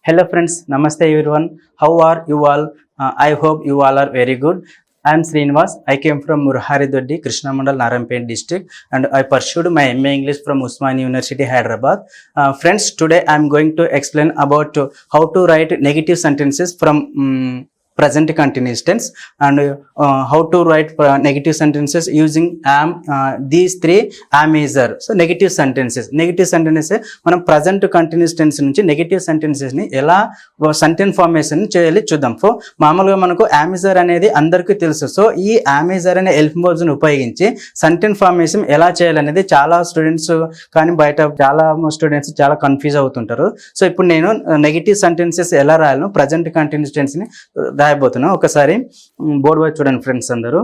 Hello friends, Namaste everyone. How are you all? I hope you all are very good. I am Srinivas. I came from Murharidoddi, Krishna Mandal, Narayanpet district, and I pursued my MA English from Usmania University, Hyderabad. Friends, today I am going to explain about how to write negative sentences from present continuous tense and how to write negative sentences using am. These three am is are. So negative sentences మనం present continuous tense నుంచి negative sentences ని ఎలా sentence formation చేయాలి చూద్దాం. So మామూలుగా మనకు యామిజర్ అనేది అందరికీ తెలుసు. సో ఈ యామిజర్ అనే హెల్ప్ వర్బ్స్ ని ఉపయోగించి సెంటెన్స్ ఫార్మేషన్ ఎలా చేయాలనేది చాలా స్టూడెంట్స్ కానీ బయట చాలా స్టూడెంట్స్ చాలా కన్ఫ్యూజ్ అవుతుంటారు. సో ఇప్పుడు నేను నెగటివ్ సెంటెన్సెస్ ఎలా రాయాలను ప్రజెంట్ కంటిన్యూస్ టెన్స్ ని రాయబోతున్నా. ఒకసారి బోర్డు వైపు చూడండి ఫ్రెండ్స్ అందరూ.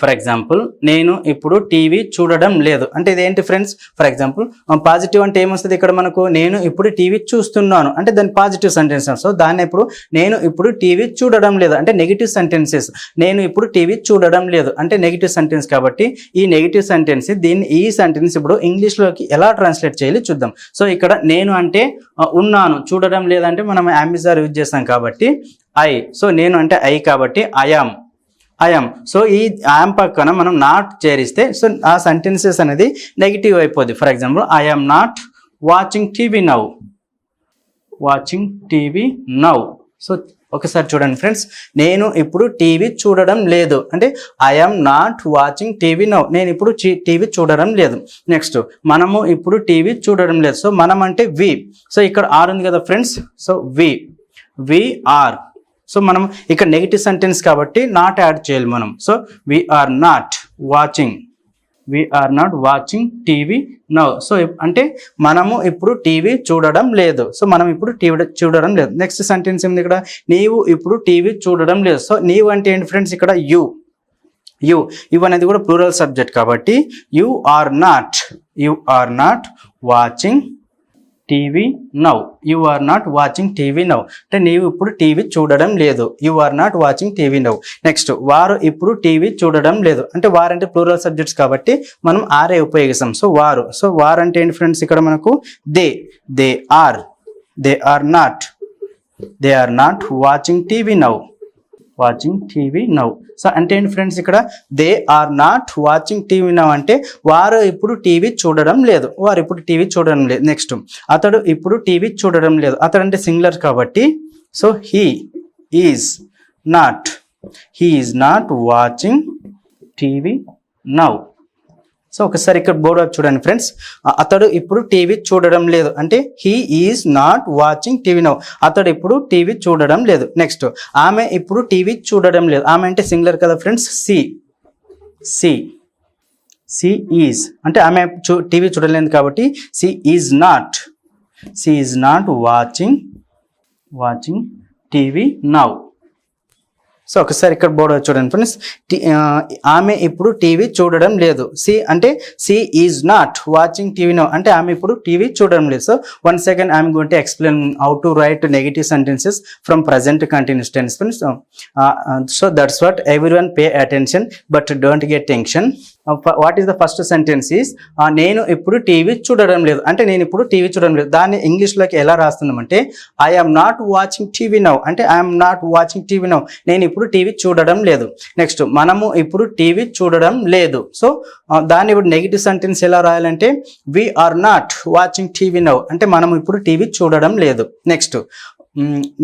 ఫర్ ఎగ్జాంపుల్, నేను ఇప్పుడు టీవీ చూడడం లేదు అంటే ఇదేంటి ఫ్రెండ్స్? ఫర్ ఎగ్జాంపుల్, పాజిటివ్ అంటే ఏమొస్తుంది ఇక్కడ మనకు? నేను ఇప్పుడు టీవీ చూస్తున్నాను అంటే దాని పాజిటివ్ సెంటెన్స్. సో దాన్ని ఇప్పుడు నేను ఇప్పుడు టీవీ చూడడం లేదు అంటే నెగిటివ్ సెంటెన్సెస్. నేను ఇప్పుడు టీవీ చూడడం లేదు అంటే నెగిటివ్ సెంటెన్స్ కాబట్టి ఈ నెగిటివ్ సెంటెన్స్ ఈ సెంటెన్స్ ఇప్పుడు ఇంగ్లీష్లోకి ఎలా ట్రాన్స్లేట్ చేయాలి చూద్దాం. సో ఇక్కడ నేను అంటే ఉన్నాను, చూడడం లేదంటే మనం యామిజార్ యూజ్ చేస్తాం కాబట్టి ఐ. సో నేను అంటే ఐ కాబట్టి ఐఎమ్. సో ఈ ఐఎమ్ పక్కన మనం నాట్ చేరిస్తే సో ఆ సెంటెన్సెస్ అనేది నెగిటివ్ అయిపోద్ది. For example, I'm not watching TV now. So ఒకసారి చూడండి ఫ్రెండ్స్, నేను ఇప్పుడు టీవీ చూడడం లేదు అంటే I'm not watching TV now. నేను ఇప్పుడు టీవీ చూడడం లేదు. నెక్స్ట్, మనము ఇప్పుడు టీవీ చూడడం లేదు. సో మనం అంటే వి. సో ఇక్కడ ఆర్ ఉంది కదా friends. So we are. So మనం ఇక్కడ నెగిటివ్ సెంటెన్స్ కాబట్టి నాట్ యాడ్ చేయాలి మనం. So we are not watching TV now. So అంటే మనము ఇప్పుడు టీవీ చూడడం లేదు. సో మనం ఇప్పుడు టీవీ చూడడం లేదు. నెక్స్ట్ సెంటెన్స్ ఏంది ఇక్కడ? నీవు ఇప్పుడు టీవీ చూడడం లేదు. సో నీవు అంటే ఏంటి ఫ్రెండ్స్? ఇక్కడ యు అనేది కూడా ప్లూరల్ సబ్జెక్ట్ కాబట్టి you are not watching TV now. You are not watching TV now అంటే నీవు ఇప్పుడు టీవీ చూడడం లేదు. You are not watching TV now. Next, వారు ఇప్పుడు టీవీ చూడడం లేదు అంటే వారు అంటే ప్లూరల్ సబ్జెక్ట్స్ కాబట్టి మనం ఆరే ఉపయోగిస్తాం. సో వారు అంటే ఏంటి ఫ్రెండ్స్? ఇక్కడ మనకు they are not watching TV now. So అంటే ఏంటి ఫ్రెండ్స్? ఇక్కడ they are not watching TV now అంటే వారు ఇప్పుడు టీవీ చూడడం లేదు. నెక్స్ట్, అతడు ఇప్పుడు టీవీ చూడడం లేదు. అతడు అంటే సింగులర్ కాబట్టి so he is not watching TV now. So ఒకసారి ఇక్కడ బోర్డు వైపు చూడండి ఫ్రెండ్స్. అతడు ఇప్పుడు టీవీ చూడడం లేదు అంటే he is not watching TV now. అతడు ఇప్పుడు టీవీ చూడడం లేదు. నెక్స్ట్, ఆమె ఇప్పుడు టీవీ చూడడం లేదు. ఆమె అంటే సింగులర్ కదా ఫ్రెండ్స్. సి ఈజ్ అంటే ఆమె టీవీ చూడలేదు కాబట్టి she is not watching TV now. So ఒకసారి ఇక్కడ బోర్డు చూడండి ఫ్రెండ్స్. ఆమె ఇప్పుడు టీవీ చూడడం లేదు. She is not watching TV now అంటే ఆమె ఇప్పుడు టీవీ చూడడం లేదు. So one second I'm going to explain how to write negative sentences from present continuous tense friends. So that's what everyone pay attention but don't get tension. What is the first sentence is నేను ఇప్పుడు TV చూడడం లేదు అంటే నేను ఇప్పుడు TV చూడడం లేదు. దాన్ని ఇంగ్లీష్లోకి ఎలా రాస్తున్నామంటే I'm not watching TV now అంటే I'm not watching TV now. నేను ఇప్పుడు టీవీ చూడడం లేదు. నెక్స్ట్, మనము ఇప్పుడు టీవీ చూడడం లేదు. సో దాన్ని ఇప్పుడు నెగిటివ్ సెంటెన్స్ ఎలా రాయాలంటే we are not watching TV now అంటే మనం ఇప్పుడు టీవీ చూడడం లేదు. నెక్స్ట్,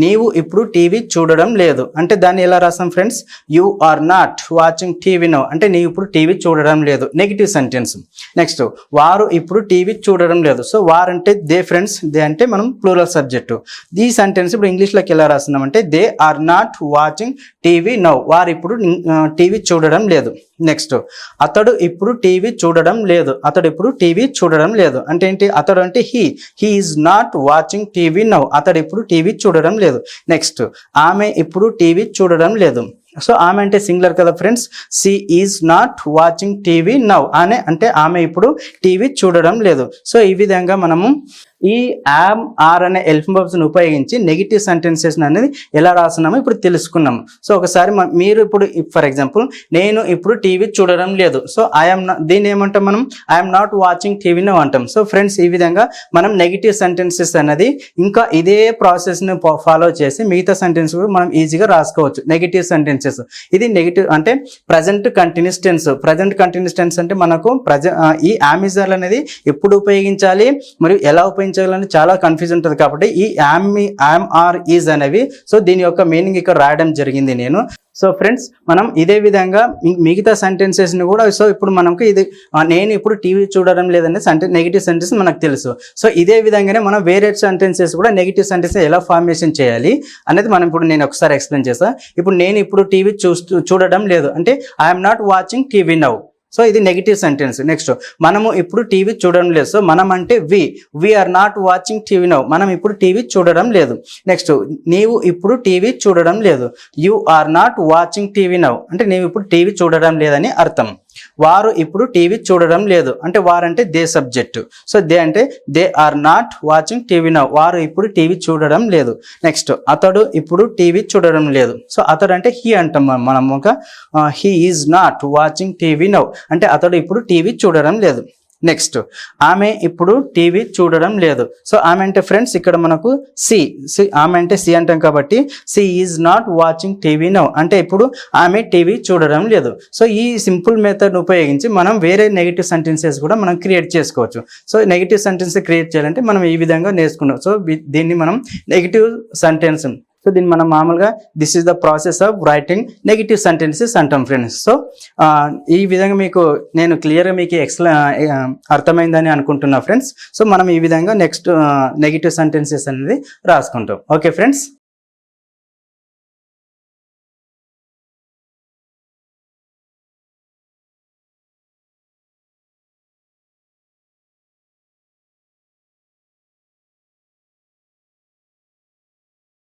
నీవు ఇప్పుడు టీవీ చూడడం లేదు అంటే దాన్ని ఎలా రాస్తాం friends? You are not watching TV now అంటే నీవు ఇప్పుడు టీవీ చూడడం లేదు, నెగిటివ్ సెంటెన్స్. నెక్స్ట్, వారు ఇప్పుడు టీవీ చూడడం లేదు. సో వారు అంటే దే ఫ్రెండ్స్. దే అంటే మనం ప్లూరల్ సబ్జెక్టు. ఈ సెంటెన్స్ ఇప్పుడు ఇంగ్లీష్లోకి ఎలా రాస్తున్నాం అంటే they are not watching TV now. వారు ఇప్పుడు టీవీ చూడడం లేదు. నెక్స్ట్, అతడు ఇప్పుడు టీవీ చూడడం లేదు అంటే ఏంటి? అతడు అంటే he is not watching TV now. అతడు ఇప్పుడు టీవీ చూడడం లేదు. నెక్స్ట్, ఆమె ఇప్పుడు టీవీ చూడడం లేదు. సో ఆమె అంటే సింగులర్ కదా friends. She is not watching TV now అంటే ఆమె ఇప్పుడు టీవీ చూడడం లేదు. సో ఈ విధంగా మనము ఈ యామ్ ఆర్ అనే ఎల్ఫబెట్స్ని ఉపయోగించి నెగిటివ్ సెంటెన్సెస్ అనేది ఎలా రాస్తున్నామో ఇప్పుడు తెలుసుకున్నాము. సో ఒకసారి మీరు ఇప్పుడు ఫర్ ఎగ్జాంపుల్ నేను ఇప్పుడు టీవీ చూడడం లేదు. సో దీన్ని ఏమంటాం మనం, I'm not watching TV now అంటాం. సో ఫ్రెండ్స్ ఈ విధంగా మనం నెగిటివ్ సెంటెన్సెస్ అనేది ఇంకా ఇదే ప్రాసెస్ని ఫాలో చేసి మిగతా సెంటెన్స్ కూడా మనం ఈజీగా రాసుకోవచ్చు. నెగిటివ్ సెంటెన్సెస్ ఇది నెగిటివ్ అంటే present continuous tense. Present continuous tense అంటే మనకు ఈ యామిజర్ అనేది ఎప్పుడు ఉపయోగించాలి మరియు ఎలా ఉపయోగించాలని చాలా కన్ఫ్యూజన్ ఉంటుంది. కాబట్టి ఈ యామ్ ఆర్ ఈజ్ అనేవి సో దీని యొక్క మీనింగ్ ఇక్కడ రాయడం జరిగింది నేను. సో ఫ్రెండ్స్ మనం ఇదే విధంగా మిగతా సెంటెన్సెస్ని కూడా సో ఇప్పుడు మనకు ఇది నేను ఇప్పుడు టీవీ చూడడం లేదనే నెగిటివ్ సెంటెన్స్ మనకు తెలుసు. సో ఇదే విధంగానే మనం వేరే సెంటెన్సెస్ కూడా నెగిటివ్ సెంటెన్స్ ఎలా ఫార్మేషన్ చేయాలి అనేది మనం ఇప్పుడు నేను ఒకసారి ఎక్స్ప్లెయిన్ చేస్తాను. ఇప్పుడు నేను ఇప్పుడు టీవీ చూడడం లేదు అంటే I'm not watching TV now. So ఇది నెగిటివ్ సెంటెన్స్. నెక్స్ట్ మనము ఇప్పుడు టీవీ చూడడం లేదు. సో మనం అంటే we are not watching TV now. మనం ఇప్పుడు టీవీ చూడడం లేదు. నెక్స్ట్ నీవు ఇప్పుడు టీవీ చూడడం లేదు. You are not watching TV now అంటే నీవు ఇప్పుడు టీవీ చూడడం లేదని అర్థం. వారు ఇప్పుడు టీవీ చూడడం లేదు అంటే వారంటే దే సబ్జెక్ట్. సో దే అంటే they are not watching TV now. వారు ఇప్పుడు టీవీ చూడడం లేదు. నెక్స్ట్ అతడు ఇప్పుడు టీవీ చూడడం లేదు. సో అతడు అంటే హీ అంటాం మనం. ఒక he is not watching TV now అంటే అతడు ఇప్పుడు టీవీ చూడడం లేదు. నెక్స్ట్ ఆమె ఇప్పుడు టీవీ చూడడం లేదు. సో ఆమె అంటే ఫ్రెండ్స్ ఇక్కడ మనకు సి ఆమె అంటే సి అంటాం కాబట్టి she is not watching TV now అంటే ఇప్పుడు ఆమె టీవీ చూడడం లేదు. సో ఈ సింపుల్ మెథడ్ ఉపయోగించి మనం వేరే నెగిటివ్ సెంటెన్సెస్ కూడా మనం క్రియేట్ చేసుకోవచ్చు. సో నెగిటివ్ సెంటెన్స్ క్రియేట్ చేయాలంటే మనం ఈ విధంగా నేర్చుకున్నాం. సో దీన్ని మనం నెగిటివ్ సెంటెన్స్ సో దీన్ని మనం మామూలుగా this is the process of writing negative sentences అంటాం ఫ్రెండ్స్. సో ఈ విధంగా మీకు నేను క్లియర్గా మీకు అర్థమైందని అనుకుంటున్నా ఫ్రెండ్స్. సో మనం ఈ విధంగా నెక్స్ట్ నెగిటివ్ సెంటెన్సెస్ అనేది రాసుకుంటాం. Okay friends.